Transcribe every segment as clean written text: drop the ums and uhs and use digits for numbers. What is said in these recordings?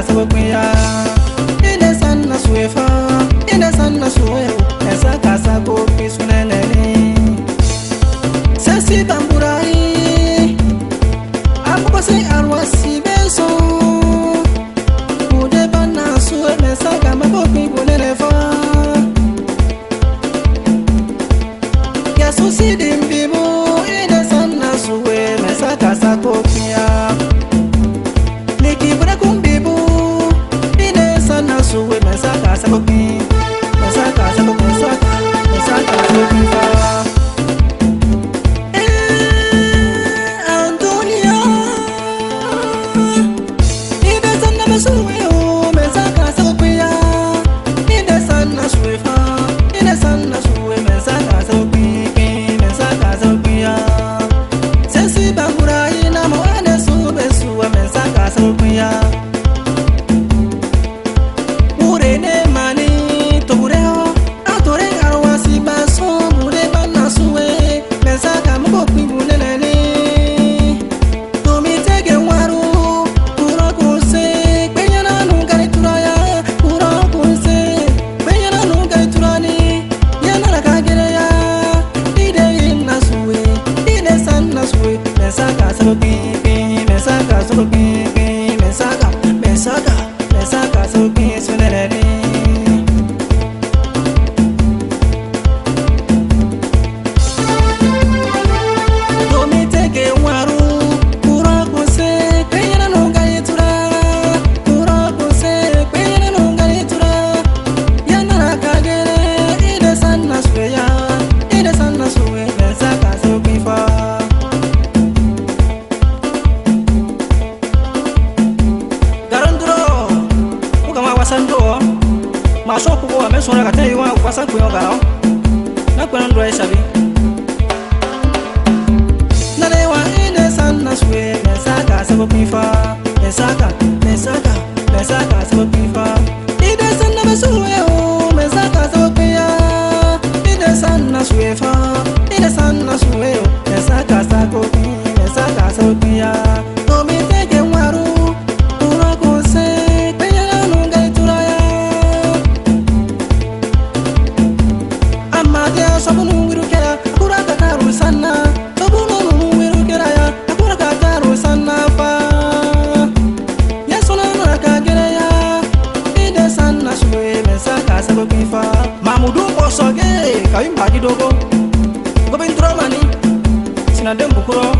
sababuya ine sanna suefa ine sanna sueo esa casa ko pisuneleni sesi bamburai amko se arwasi beso ude bana suwe mesa kama ko pibunelefa ya susi dimbibu ine sanna suwe mesa casa ko pia nikibura kumbibu ine sanna suwe mesa casa ko pia mesa casa ko mesa casa ko pia Masuk pukul ame suara kata iwa pasang kuyo garau, nak pelan dua sabi. Nalewa ine sanna suwe mesaka sabo pifa, mesaka sabo pifa. Ine sanna masuwe o mesaka sabo piya, ine sanna suwe fa, ine sanna suwe o mesaka sabo piya. Tomi teke waru. Sabunu wiru kera akura kataru sana sabunu wiru kera ya akura kataru sana fa yasuna na kagere ya ide sana suwe mesaka sababu fa mamudu osoge kawi mbadi dogo gobintro mani sina dembu kuro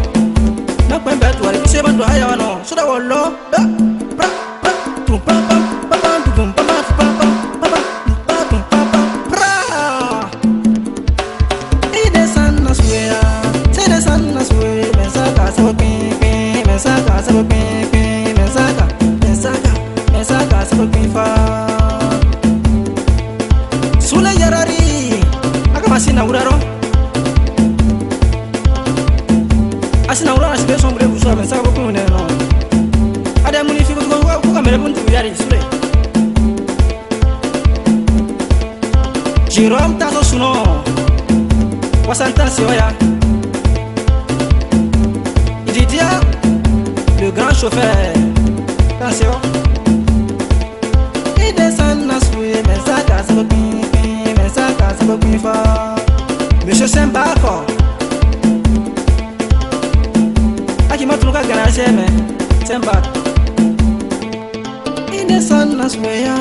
na kwembe tuwali kiseba ndo haya wano suda wollo bra tum pam pam pam tum pam pam pam mesaka sababu fa sula yarari akama sina uraro asina uraro asibe sombre buso mesaka ko ne no ada muni fi ko kamera buntu yari sule Jirom taso suno wasanta sioya Didier le grand chauffeur attention ide sanna suye mesaka sababu fa Monsieur Sembako akima tunuka garage me Sembak ide sanna suya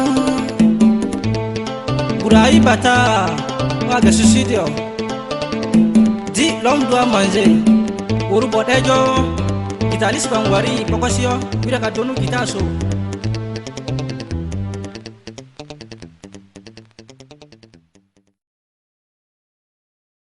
Burai bata waga suicidio dit l'homme doit manger Uru bodejo kita lis bangwari pokosio bila kadonu kita so